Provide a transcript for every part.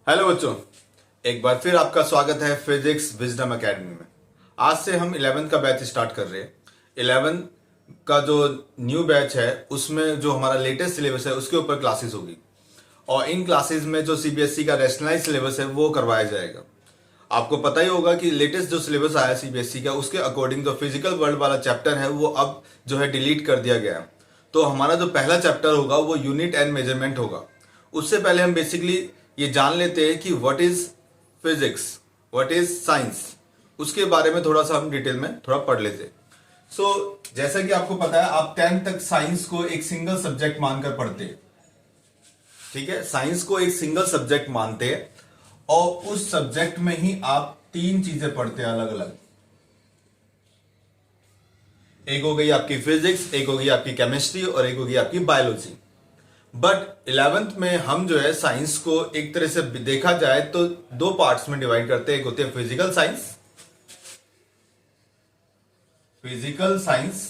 Hello बच्चों, एक बार फिर आपका स्वागत है फिजिक्स विजडम एकेडमी में। आज से हम 11th का बैच स्टार्ट कर रहे हैं। 11th का जो न्यू बैच है उसमें जो हमारा लेटेस्ट सिलेबस है उसके ऊपर क्लासेस होगी और इन क्लासेस में जो सीबीएसई का रैशनलाइज सिलेबस है वो करवाया जाएगा। आपको पता ही होगा कि लेटेस्ट जो सिलेबस आया सीबीएसई का उसके अकॉर्डिंग जो फिजिकल वर्ल्ड वाला चैप्टर है वो अब जो है डिलीट कर दिया गया है। तो हमारा जो पहला चैप्टर होगा वो यूनिट एंड मेजरमेंट होगा। उससे पहले हम बेसिकली ये जान लेते हैं कि what is physics, what is science, उसके बारे में थोड़ा सा हम डिटेल में थोड़ा पढ़ लेते हैं। जैसा कि आपको पता है आप 10th तक साइंस को एक सिंगल सब्जेक्ट मानकर पढ़ते हैं। ठीक है, साइंस को एक सिंगल सब्जेक्ट मानते हैं और उस सब्जेक्ट में ही आप तीन चीजें पढ़ते हैं अलग अलग। एक हो गई आपकी फिजिक्स, एक हो गई आपकी केमिस्ट्री और एक हो गई आपकी बायोलॉजी। बट 11th में हम जो है साइंस को एक तरह से देखा जाए तो दो पार्ट्स में डिवाइड करते हैं। एक होती है फिजिकल साइंस,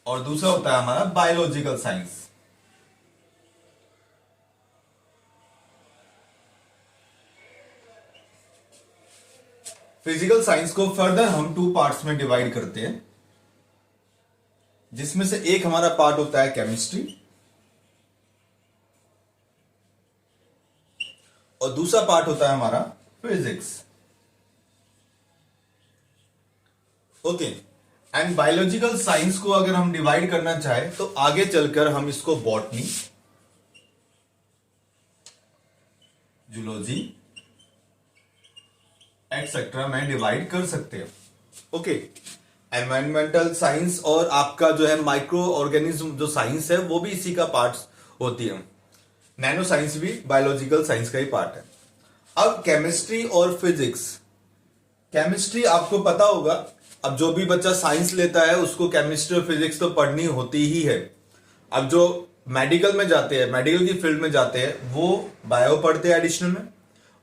और दूसरा होता है हमारा बायोलॉजिकल साइंस। फिजिकल साइंस को फर्दर हम टू पार्ट्स में डिवाइड करते हैं, जिसमें से एक हमारा पार्ट होता है केमिस्ट्री और दूसरा पार्ट होता है हमारा physics. Okay, and biological science को अगर हम डिवाइड करना चाहें तो आगे चलकर हम इसको बॉटनी, जूलॉजी एक्सेट्रा में डिवाइड कर सकते हैं। ओके, एनवायरमेंटल साइंस और आपका जो है माइक्रो ऑर्गेनिज्म जो साइंस है वो भी इसी का पार्ट होती है। नैनो साइंस भी बायोलॉजिकल साइंस का ही पार्ट है। अब केमिस्ट्री और फिजिक्स। केमिस्ट्री आपको पता होगा, अब जो भी बच्चा साइंस लेता है उसको केमिस्ट्री और फिजिक्स तो पढ़नी होती ही है। अब जो मेडिकल में जाते हैं, मेडिकल की फील्ड में जाते हैं वो बायो पढ़ते हैं एडिशनल में,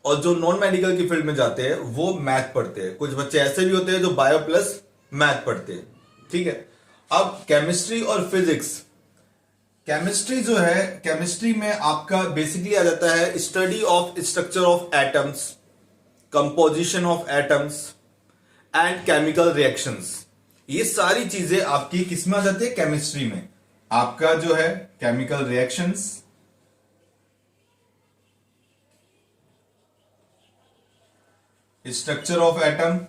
और जो नॉन मेडिकल की फील्ड में जाते हैं वो मैथ पढ़ते हैं। कुछ बच्चे ऐसे भी होते हैं जो बायो प्लस मैथ पढ़ते हैं। ठीक है, अब केमिस्ट्री और फिजिक्स। केमिस्ट्री जो है, केमिस्ट्री में आपका बेसिकली आ जाता है study of structure of atoms, composition of atoms and chemical reactions. ये सारी चीजें आपकी किसमें आ जाती है? केमिस्ट्री में। आपका जो है chemical reactions, structure of atom,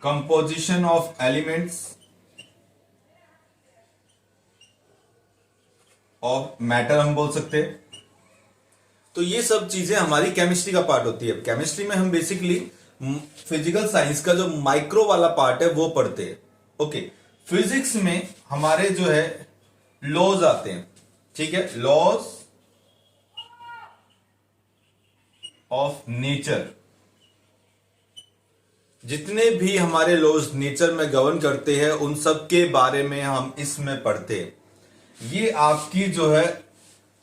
composition of elements of matter हम बोल सकते हैं। तो ये सब चीजें हमारी केमिस्ट्री का पार्ट होती है। केमिस्ट्री में हम बेसिकली फिजिकल साइंस का जो माइक्रो वाला पार्ट है वो पढ़ते हैं। ओके, फिजिक्स में हमारे जो है लॉज आते हैं। ठीक है, लॉज ऑफ नेचर। जितने भी हमारे लॉज नेचर में गवर्न करते हैं उन सब के बारे में हम इसमें पढ़ते हैं। ये आपकी जो है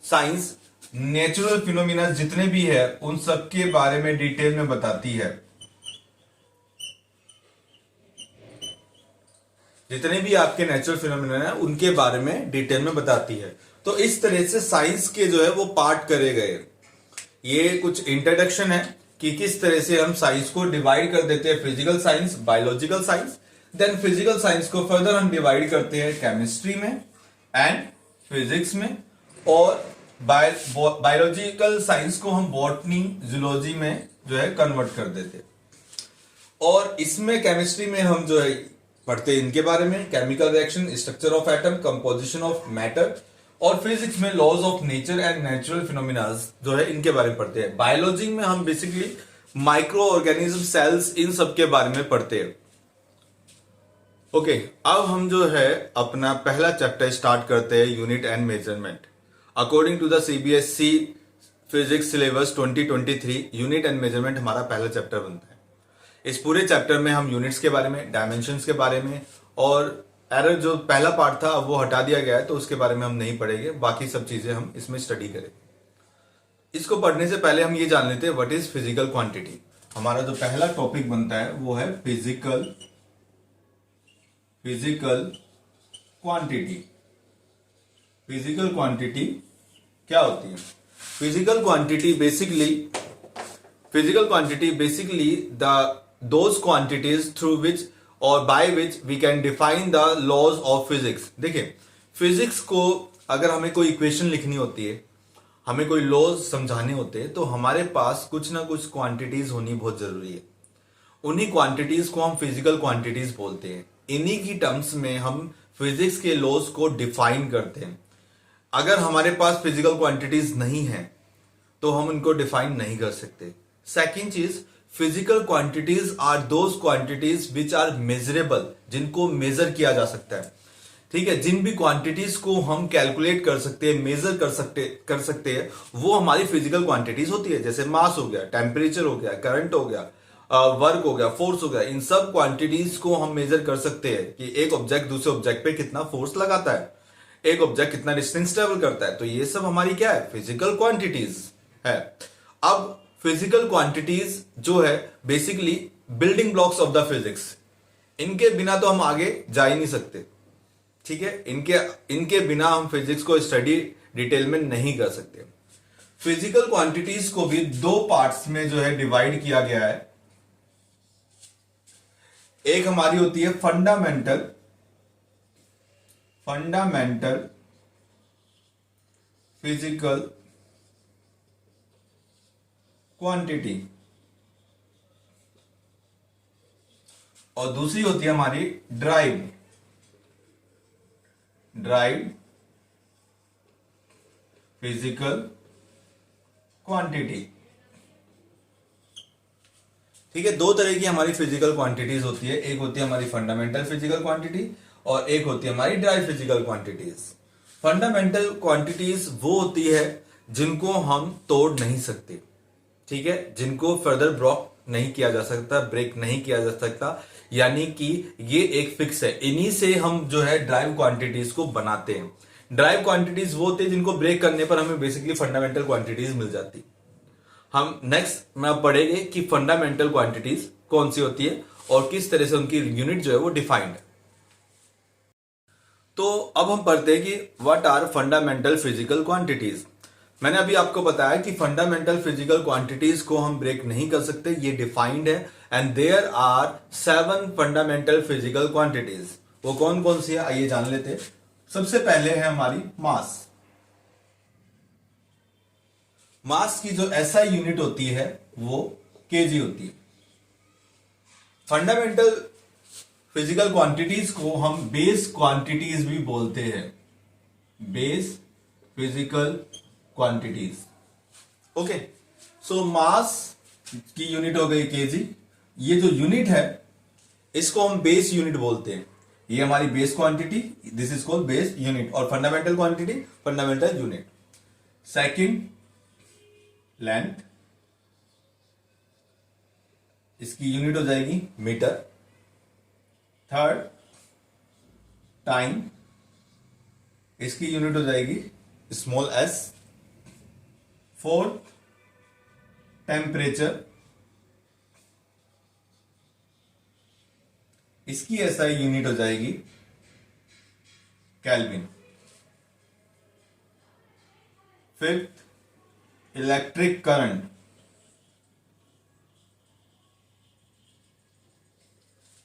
साइंस नेचुरल फिनोमिना जितने भी है उन सब के बारे में डिटेल में बताती है। जितने भी आपके नेचुरल फिनोमिना है उनके बारे में डिटेल में बताती है। तो इस तरह से साइंस के जो है वो पार्ट करे गए। ये कुछ इंट्रोडक्शन है कि किस तरह से हम साइंस को डिवाइड कर देते हैं, physical science, biological science. Then physical science को फर्दर हम डिवाइड करते हैं केमिस्ट्री में एंड फिजिक्स में, और बायोलॉजिकल साइंस को हम बॉटनी, जूलॉजी में जो है कन्वर्ट कर देते हैं। और इसमें केमिस्ट्री में हम जो है पढ़ते हैं इनके बारे में, chemical reaction, structure of atom, composition of matter, और फिजिक्स में laws of nature and natural phenomena जो है इनके बारे में पढ़ते हैं। बायोलॉजी में हम बेसिकली माइक्रो ऑर्गेनिज्म, सेल्स, इन सब के बारे में पढ़ते हैं। ओके, अब हम जो है अपना पहला चैप्टर स्टार्ट करते हैं, unit and measurement. According to the CBSE physics syllabus 2023 unit and measurement हमारा पहला चैप्टर बनता है। इस पूरे चैप्टर में हम यूनिट्स के बारे में, डायमेंशंस के बारे में, और एरर जो पहला पार्ट था अब वो हटा दिया गया है तो उसके बारे में हम नहीं पढ़ेंगे। बाकी सब चीजें हम इसमें स्टडी करेंगे। इसको पढ़ने से पहले हम ये जान लेते हैं व्हाट इज फिजिकल क्वांटिटी। हमारा जो पहला टॉपिक बनता है वो है फिजिकल क्वांटिटी। फिजिकल क्वांटिटी क्या होती है? Physical quantity basically the those quantities through which और by which we can define the laws of physics. देखिए, फिजिक्स को अगर हमें कोई इक्वेशन लिखनी होती है, हमें कोई लॉज समझाने होते हैं, तो हमारे पास कुछ ना कुछ क्वांटिटीज होनी बहुत जरूरी है। उन्हीं क्वांटिटीज को हम फिजिकल क्वांटिटीज बोलते हैं। इन्हीं की टर्म्स में हम फिजिक्स के लॉज को डिफाइन करते हैं। अगर हमारे पास फिजिकल क्वांटिटीज नहीं है तो हम इनको डिफाइन नहीं कर सकते। सेकंड चीज, physical quantities are those quantities which are measurable, जिनको मेजर किया जा सकता है। ठीक है, जिन भी क्वांटिटीज को हम कैलकुलेट कर सकते हैं, मेजर कर सकते हैं, वो हमारी फिजिकल क्वांटिटीज होती है। जैसे मास हो गया, टेम्परेचर हो गया, करंट हो गया, वर्क हो गया, फोर्स हो गया। इन सब क्वांटिटीज को हम मेजर कर सकते हैं कि एक ऑब्जेक्ट दूसरे ऑब्जेक्ट पे कितना फोर्स लगाता है, एक ऑब्जेक्ट कितना डिस्टेंस ट्रेवल करता है। तो ये सब हमारी क्या है? फिजिकल क्वांटिटीज है। अब फिजिकल क्वांटिटीज जो है basically building blocks of the physics, इनके बिना तो हम आगे जा ही नहीं सकते। ठीक है, इनके बिना हम फिजिक्स को स्टडी डिटेल में नहीं कर सकते। फिजिकल क्वांटिटीज को भी दो पार्ट्स में जो है डिवाइड किया गया है। एक हमारी होती है फंडामेंटल फिजिकल क्वांटिटी, और दूसरी होती है हमारी ड्राइव फिजिकल क्वांटिटी। ठीक है, दो तरह की हमारी फिजिकल क्वांटिटीज होती है। एक होती है हमारी फंडामेंटल फिजिकल क्वांटिटी और एक होती है हमारी drive physical quantities. Fundamental quantities वो होती है जिनको हम तोड़ नहीं सकते। ठीक है, जिनको फर्दर नहीं किया जा सकता, ब्रेक नहीं किया जा सकता, यानी कि ये एक फिक्स है। इन्हीं से हम जो है ड्राइव क्वांटिटीज को बनाते हैं। ड्राइव क्वांटिटीज वो होते हैं जिनको ब्रेक करने पर हमें बेसिकली फंडामेंटल क्वांटिटीज मिल जाती। हम नेक्स्ट में अब पढ़ेंगे कि फंडामेंटल क्वांटिटीज कौन सी होती है और किस तरह से उनकी यूनिट जो है वो डिफाइंड है। तो अब हम पढ़ते हैं कि what are fundamental physical quantities. मैंने अभी आपको बताया कि फंडामेंटल फिजिकल क्वांटिटीज को हम ब्रेक नहीं कर सकते, ये डिफाइंड है। And there are 7 fundamental physical quantities. वो कौन कौन सी है आइए जान लेते हैं। सबसे पहले है हमारी मास। मास की जो एसआई यूनिट होती है वो केजी होती है। फंडामेंटल फिजिकल क्वांटिटीज को हम बेस क्वांटिटीज भी बोलते हैं। Base physical quantities. ओके, सो मास की यूनिट हो गई केजी। ये जो यूनिट है इसको हम बेस यूनिट बोलते हैं। ये हमारी base quantity, this is called base unit. और fundamental quantity, fundamental unit. Second, length, इसकी यूनिट हो जाएगी मीटर। थर्ड, टाइम, इसकी यूनिट हो जाएगी स्मॉल एस। फोर्थ, टेम्परेचर, इसकी एसआई यूनिट हो जाएगी केल्विन। फिफ्थ, इलेक्ट्रिक करंट,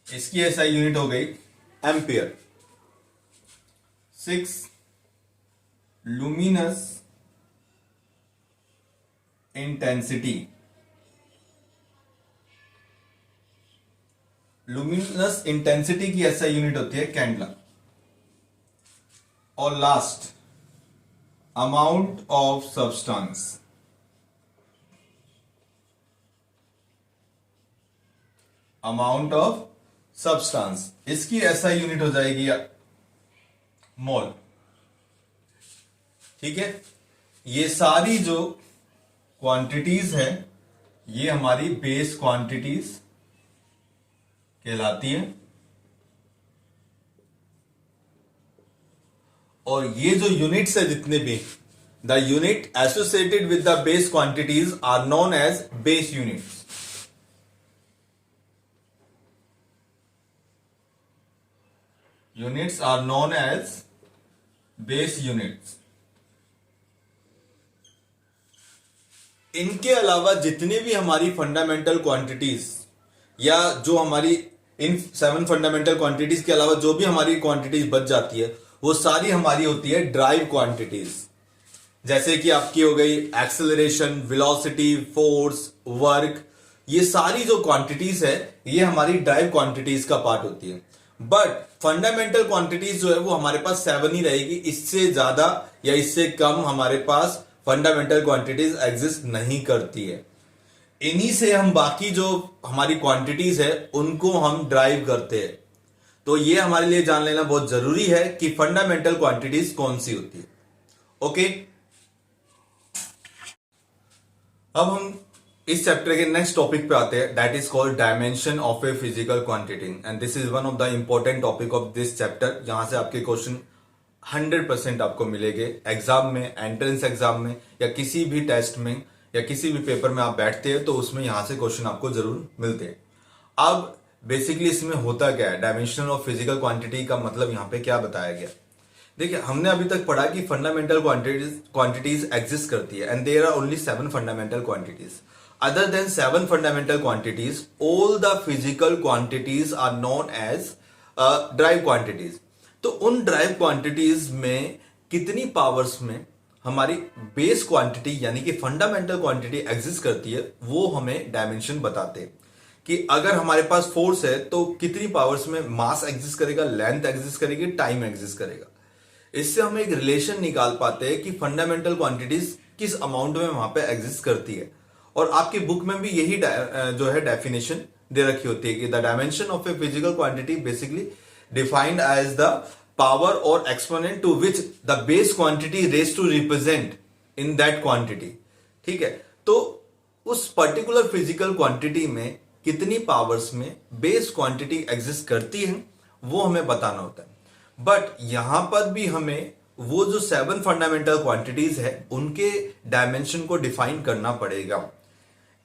इसकी एसआई यूनिट हो गई ampere. 6, luminous intensity. Luminous intensity की एसआई यूनिट होती है कैंडला। और last, amount of substance. Amount of substance, इसकी एसआई यूनिट हो जाएगी मोल। ठीक है, ये सारी जो क्वांटिटीज है ये हमारी बेस क्वांटिटीज कहलाती हैं। और ये जो यूनिट्स है जितने भी, the unit associated with the base quantities are known as base units. Units are known as base units. इनके अलावा जितनी भी हमारी फंडामेंटल क्वांटिटीज या जो हमारी इन 7 फंडामेंटल क्वांटिटीज के अलावा जो भी हमारी क्वांटिटीज बच जाती है वो सारी हमारी होती है ड्राइव क्वांटिटीज। जैसे कि आपकी हो गई एक्सेलरेशन, वेलोसिटी, फोर्स, वर्क, ये सारी जो क्वांटिटीज है ये हमारी ड्राइव क्वांटिटीज का पार्ट होती है। बट फंडामेंटल क्वांटिटीज जो है वो हमारे पास 7 ही रहेगी, इससे ज्यादा या इससे कम हमारे पास फंडामेंटल क्वांटिटीज एग्जिस्ट नहीं करती है। इन्हीं से हम बाकी जो हमारी क्वांटिटीज है उनको हम ड्राइव करते हैं। तो ये हमारे लिए जान लेना बहुत जरूरी है कि फंडामेंटल क्वांटिटीज कौन सी होती है। ओके, अब हम इस चैप्टर के नेक्स्ट टॉपिक पे आते हैं, that is called dimension of a physical quantity and this is one of the important topic of this chapter, जहां से आपके क्वेश्चन 100% आपको मिलेंगे एग्जाम में, एंट्रेंस एग्जाम में या किसी भी टेस्ट में या किसी भी पेपर में आप बैठते हैं तो उसमें यहां से क्वेश्चन आपको जरूर मिलते हैं। अब बेसिकली इसमें होता क्या है, डायमेंशन ऑफ फिजिकल क्वांटिटी का मतलब यहां पे क्या बताया गया। देखिए, हमने अभी तक पढ़ा कि फंडामेंटल क्वांटिटीज एग्जिस्ट करती है and there are only 7 fundamental quantities. Other than 7 fundamental quantities, all the physical quantities are known as derived quantities. तो उन ड्राइव क्वांटिटीज में कितनी पावर्स में हमारी बेस क्वांटिटी यानी कि फंडामेंटल क्वांटिटी एग्जिस्ट करती है वो हमें डायमेंशन बताते हैं। कि अगर हमारे पास फोर्स है तो कितनी पावर्स में मास एग्जिस्ट करेगा, लेंथ एग्जिस्ट करेगी, टाइम एग्जिस्ट करेगा। इससे हम एक रिलेशन निकाल पाते हैं कि फंडामेंटल क्वांटिटीज किस अमाउंट में वहां पे एग्जिस्ट करती है। और आपकी बुक में भी यही जो है डेफिनेशन दे रखी होती है कि the dimension of a physical quantity basically defined as the power और exponent to which the base quantity raise to represent in that quantity. ठीक है, तो उस पर्टिकुलर फिजिकल क्वांटिटी में कितनी पावर्स में बेस क्वांटिटी एग्जिस्ट करती है वो हमें बताना होता है। बट यहां पर भी हमें वो जो 7 फंडामेंटल क्वांटिटीज है उनके डायमेंशन को डिफाइन करना पड़ेगा।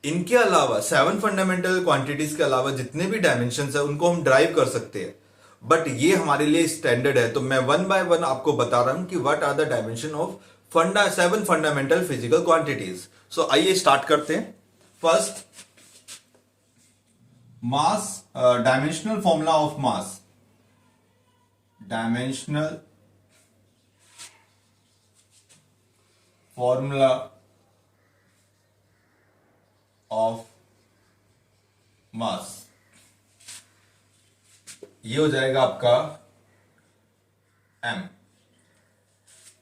इनके अलावा 7 फंडामेंटल क्वांटिटीज के अलावा जितने भी डायमेंशन है उनको हम ड्राइव कर सकते हैं, बट ये हमारे लिए स्टैंडर्ड है। तो मैं 1 बाय 1 आपको बता रहा हूं कि what are the dimension of 7 fundamental physical quantities. So आइए स्टार्ट करते हैं। First, mass, dimensional formula of mass. Dimensional formula of mass, ये हो जाएगा आपका m।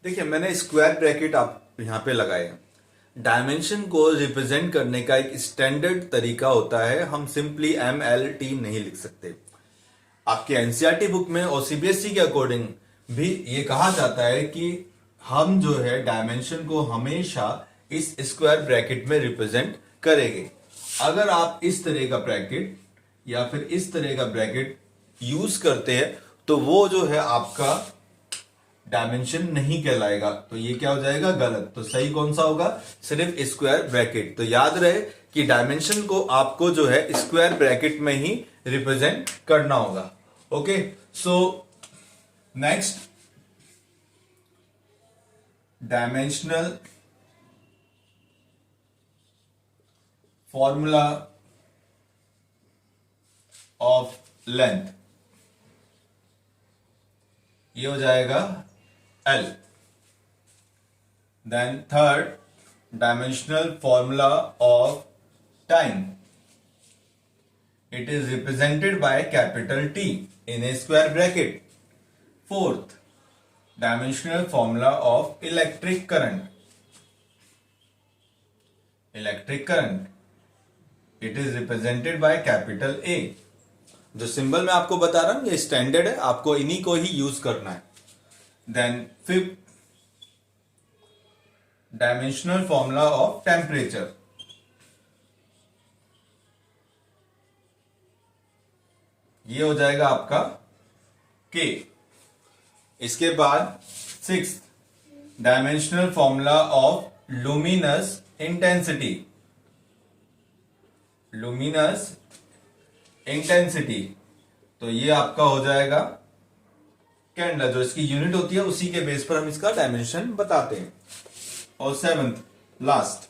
देखिए, मैंने स्क्वायर ब्रैकेट आप यहां पे लगाए। डायमेंशन को रिप्रेजेंट करने का एक स्टैंडर्ड तरीका होता है, हम सिंपली MLT नहीं लिख सकते। आपके एनसीईआरटी बुक में और सीबीएसई के अकॉर्डिंग भी ये कहा जाता है कि हम जो है डायमेंशन को हमेशा इस स्क्वायर ब्रैकेट में रिप्रेजेंट करेंगे। अगर आप इस तरह का ब्रैकेट या फिर इस तरह का ब्रैकेट यूज करते हैं तो वो जो है आपका डायमेंशन नहीं कहलाएगा। तो ये क्या हो जाएगा, गलत। तो सही कौन सा होगा, सिर्फ स्क्वायर ब्रैकेट। तो याद रहे कि डायमेंशन को आपको जो है स्क्वायर ब्रैकेट में ही रिप्रेजेंट करना होगा। Okay, so next, dimensional formula of length, ये हो जाएगा L। Then third, dimensional formula of time, it is represented by capital T in a square bracket। Fourth, dimensional formula of electric current, it is represented by capital A। जो symbol मैं आपको बता रहा हूं ये स्टैंडर्ड है, आपको इन्हीं को ही यूज करना है। Then fifth, dimensional formula of temperature, ये हो जाएगा आपका K। इसके बाद sixth, dimensional formula of luminous intensity, तो ये आपका हो जाएगा कैंडला जो इसकी यूनिट होती है उसी के बेस पर हम इसका डायमेंशन बताते हैं। और 7th last,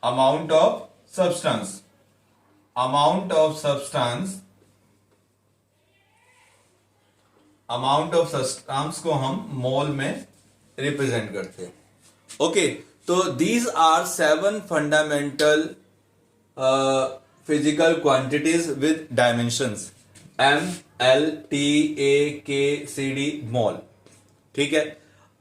amount of substance. Amount of substance, amount of substance को हम मोल में रिप्रेजेंट करते हैं। ओके, तो these are 7 fundamental physical quantities with dimensions M, L, T, A, K, C, D, mole. ठीक है,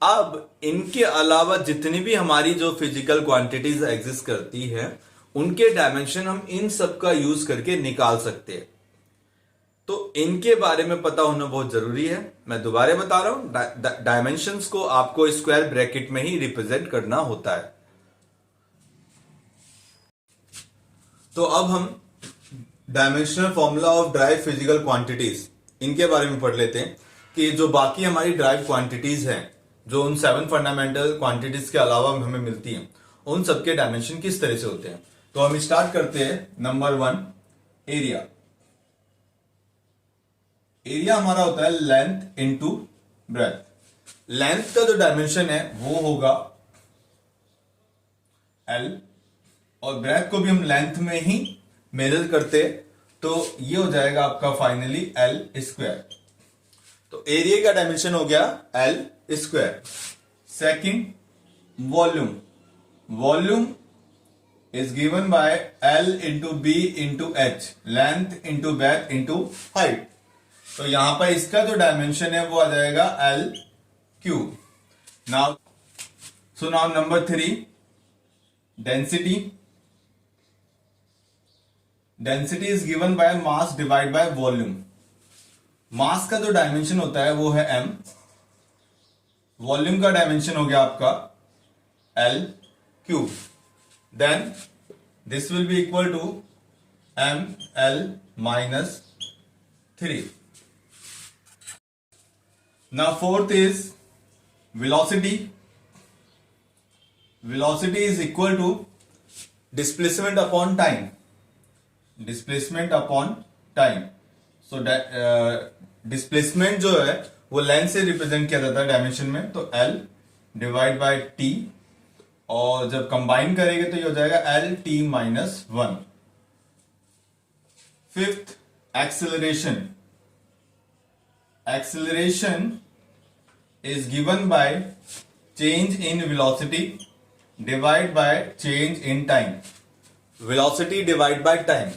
अब इनके अलावा जितनी भी हमारी जो फिजिकल क्वांटिटीज एग्जिस्ट करती है उनके डायमेंशन हम इन सब का यूज करके निकाल सकते हैं। तो इनके बारे में पता होना बहुत जरूरी है। मैं दोबारा बता रहा हूं, डायमेंशंस को आपको स्क्वायर ब्रैकेट में ही रिप्रेजेंट करना होता है। तो अब हम dimensional formula of drive physical quantities इनके बारे में पढ़ लेते हैं कि जो बाकी हमारी ड्राइव क्वांटिटीज हैं जो उन 7 फंडामेंटल क्वांटिटीज के अलावा हमें मिलती हैं उन सबके डायमेंशन किस तरह से होते हैं। तो हम स्टार्ट करते हैं नंबर 1, एरिया। एरिया हमारा होता है लेंथ इनटू ब्रेथ। लेंथ का जो डायमेंशन है वो होगा L, और ब्रेथ को भी हम लेंथ में ही मेजर करते, तो ये हो जाएगा आपका फाइनली L स्क्वायर। तो एरिया का डायमेंशन हो गया L square. Second, volume. Volume is given by L into B into H, length into breadth into height. तो यहां पर इसका जो डायमेंशन है वो आ जाएगा L cube. Now number 3, density. Density is given by mass divide by volume. Mass का जो डायमेंशन होता है वो है m, वॉल्यूम का डायमेंशन हो गया आपका L cube. Then this will be equal to ml minus 3। Now fourth is velocity. Velocity is equal to displacement upon time. Displacement upon time. So displacement जो है वो लेंथ से रिप्रेजेंट किया जाता है डायमेंशन में, तो L डिवाइड बाय T, और जब कंबाइन करेंगे तो ये हो जाएगा L T minus 1। Fifth, acceleration. Acceleration is given by change in velocity divide by change in time. Velocity divide by time.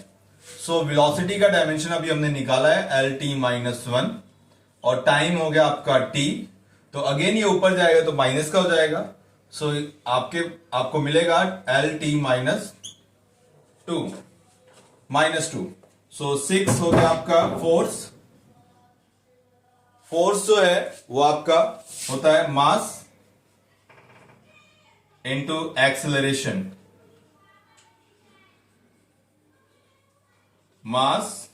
So velocity का डायमेंशन अभी हमने निकाला है L T माइनस 1, और टाइम हो गया आपका T, तो अगेन ये ऊपर जाएगा तो माइनस का हो जाएगा। सो आपको मिलेगा L T माइनस 2। सो 6 हो गया आपका फोर्स। फोर्स जो है वो आपका होता है mass into acceleration. Mass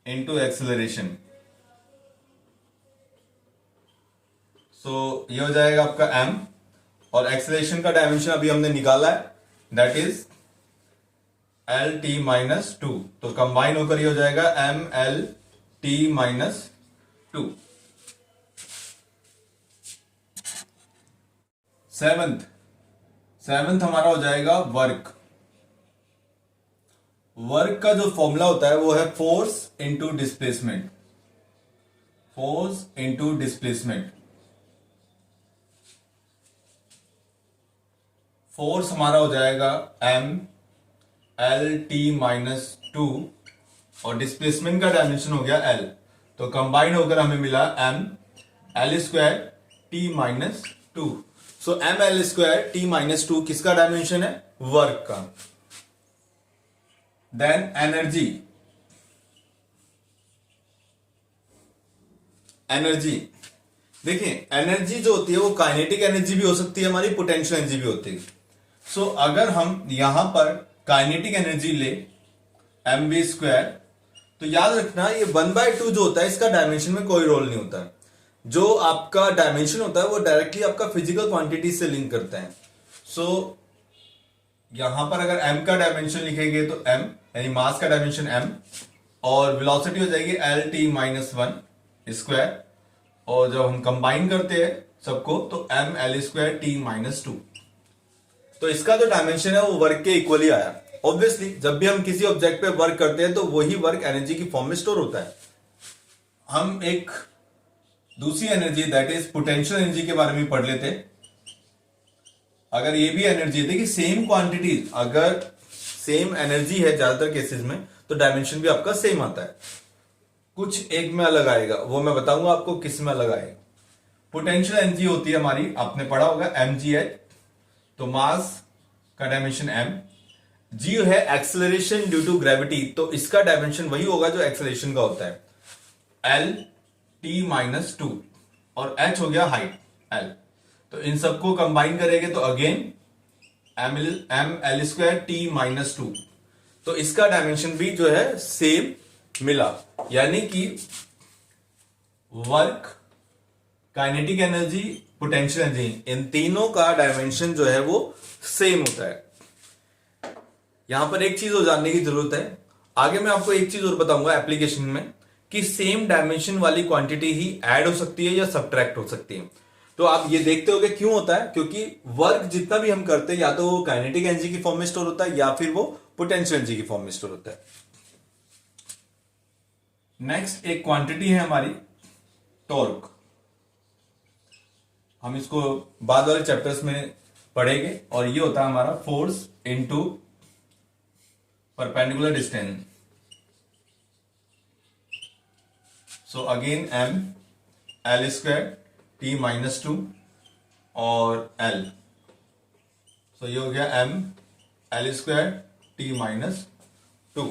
into acceleration. So ये हो जाएगा आपका m, और एक्सेलरेशन का डायमेंशन अभी हमने निकाला है, that is L T minus 2। तो कंबाइन होकर ये हो जाएगा m L T minus 2। Seventh हमारा हो जाएगा वर्क। वर्क का जो फॉर्मूला होता है वो है force into displacement. Force into displacement. Force हमारा हो जाएगा m L T माइनस 2, और डिस्प्लेसमेंट का डायमेंशन हो गया L, तो कंबाइन होकर हमें मिला m L square T minus 2। So m L square T minus 2 किसका डायमेंशन है? वर्क का। Then energy. एनर्जी देखिए, एनर्जी जो होती है वो काइनेटिक एनर्जी भी हो सकती है हमारी, पोटेंशियल एनर्जी भी होती है। सो अगर हम यहां पर काइनेटिक एनर्जी ले mv स्क्वायर, तो याद रखना ये 1/2 जो होता है इसका डायमेंशन में कोई रोल नहीं होता है। जो आपका डायमेंशन होता है वो डायरेक्टली आपका फिजिकल क्वांटिटी से लिंक करता है। सो यहां पर अगर m का डायमेंशन लिखेंगे तो m यानी मास का डायमेंशन m, और वेलोसिटी हो जाएगी L T माइनस 1, स्क्वायर, और जब हम कंबाइन करते हैं सबको तो mL²T-2। तो इसका जो डायमेंशन है वो वर्क के इक्वली आया। ऑब्वियसली जब भी हम किसी ऑब्जेक्ट पे वर्क करते हैं तो वही वर्क एनर्जी की फॉर्म में स्टोर होता है। हम एक दूसरी energy that is potential energy के बारे में पढ़ लेते हैं। अगर ये भी एनर्जी है, देखिए सेम क्वांटिटी, अगर सेम एनर्जी है ज्यादातर केसेस में तो डायमेंशन भी आपका सेम आता है। कुछ एक में अलग आएगा, वो मैं बताऊंगा आपको किस में अलग आएगा। पोटेंशियल एनर्जी होती है हमारी, आपने पढ़ा होगा mgh, तो मास का डायमेंशन m, g है एक्सेलरेशन ड्यू टू ग्रेविटी, तो इसका डायमेंशन वही होगा जो एक्सेलरेशन का होता है, L-T-2, और h हो गया हाइट l। तो इन सबको कंबाइन करेंगे तो अगेन mL²T-2, तो इसका डायमेंशन भी जो है सेम मिला, यानी कि work, kinetic energy, potential energy, इन तीनों का डायमेंशन जो है वो सेम होता है। यहां पर एक चीज और जानने की जरूरत है, आगे मैं आपको एक चीज और बताऊंगा एप्लीकेशन में, कि सेम डायमेंशन वाली क्वांटिटी ही ऐड हो सकती है या सब्ट्रैक्ट हो सकती है। तो आप ये देखते होगे क्यों होता है, क्योंकि वर्क जितना भी हम करते हैं या तो वो काइनेटिक एनर्जी की फॉर्म में स्टोर होता है या फिर वो पोटेंशियल एनर्जी की फॉर्म में स्टोर होता है। नेक्स्ट एक क्वांटिटी है हमारी टॉर्क, हम इसको बाद वाले चैप्टर्स में पढ़ेंगे, और ये होता है हमारा force into perpendicular distance. So again mL²T-2 और L, सो ये हो गया mL²T-2।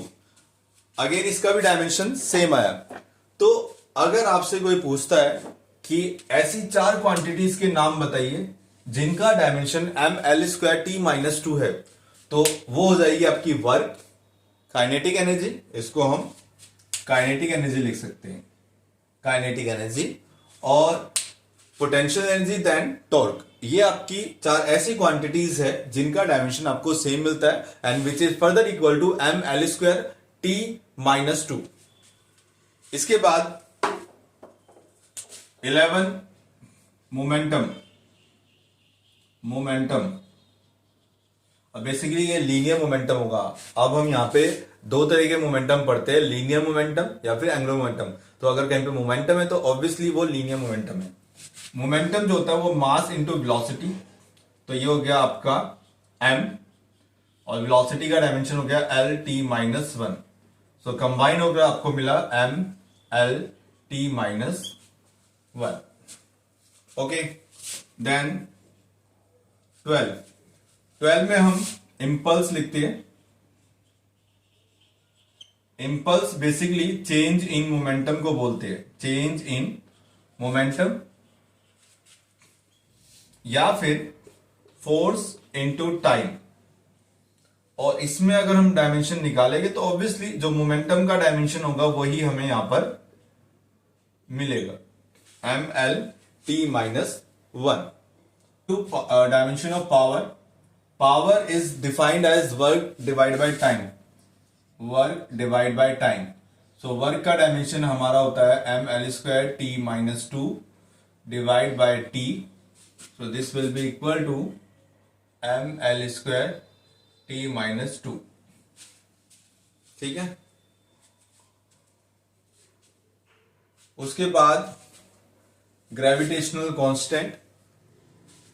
अगेन इसका भी डायमेंशन सेम आया। तो अगर आपसे कोई पूछता है कि ऐसी चार क्वांटिटीज के नाम बताइए जिनका डायमेंशन mL²T-2 है, तो वो हो जाएगी आपकी वर्क, काइनेटिक एनर्जी, इसको हम काइनेटिक एनर्जी लिख सकते हैं, काइनेटिक एनर्जी, और पोटेंशियल एनर्जी देन टॉर्क। ये आपकी चार ऐसी क्वांटिटीज है जिनका डायमेंशन आपको सेम मिलता है, and which is further equal to mL²T-2। इसके बाद 11 मोमेंटम, अब बेसिकली ये लीनियर मोमेंटम होगा। अब हम यहाँ पे दो तरह के मोमेंटम पढ़ते हैं, लीनियर मोमेंटम या फिर एंगुलर मोमेंटम। तो अगर कहीं पे मोमेंटम है तो ऑब्वियसली वो लीनियर मोमेंटम है। मोमेंटम जो होता है वो मास इंटू वेलोसिटी, तो ये हो गया आपका m, और वेलोसिटी का डायमेंशन हो गया L-T-1, सो कंबाइन हो गया, आपको मिला mL-T-1। ओके, देन 12 में हम इंपल्स लिखते हैं। Impulse basically change in momentum को बोलते हैं, चेंज इन मोमेंटम, या फिर फोर्स इनटू टाइम। और इसमें अगर हम डायमेंशन निकालेंगे तो ऑब्वियसली जो मोमेंटम का डायमेंशन होगा वही हमें यहां पर मिलेगा, mL-T-1। To dimension of power, power is defined as work divide by time, work divide by time. So work का डायमेंशन हमारा होता है mL²T-2 divide by T, so this will be equal to mL²T-2। ठीक है, उसके बाद gravitational constant,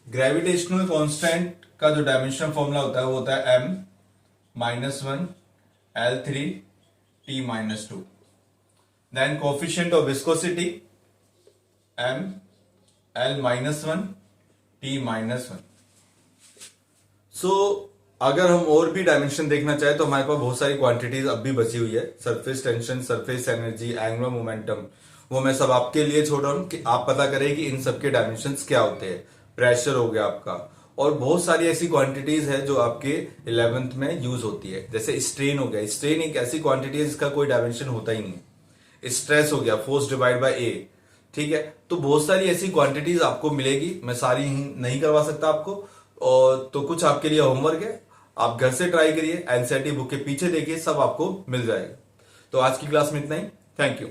gravitational constant का जो डायमेंशन फॉर्मूला होता है वो होता है m-1L3T-2। Then coefficient of viscosity mL-1T-1। So अगर हम और भी डायमेंशन देखना चाहे तो हमारे पास बहुत सारी क्वांटिटीज अब भी बची हुई है, surface tension, surface energy, angular momentum, वो मैं सब आपके लिए छोड़ रहा हूं कि आप पता करें कि इन सब के डायमेंशंस क्या होते हैं। प्रेशर हो गया आपका, और बहुत सारी ऐसी क्वांटिटीज है जो आपके 11th में यूज होती है, जैसे स्ट्रेन हो गया, स्ट्रेन एक ऐसी क्वांटिटी है जिसका कोई डायमेंशन होता ही नहीं। स्ट्रेस हो गया, फोर्स डिवाइड बाय ए, ठीक है। तो बहुत सारी ऐसी क्वांटिटीज आपको मिलेगी, मैं सारी नहीं करवा सकता आपको, और तो कुछ आपके लिए होमवर्क है, आप घर से ट्राई करिए, एनसीईआरटी बुक के पीछे देखिए, सब आपको मिल जाएगा। तो आज की क्लास में इतना ही, थैंक यू।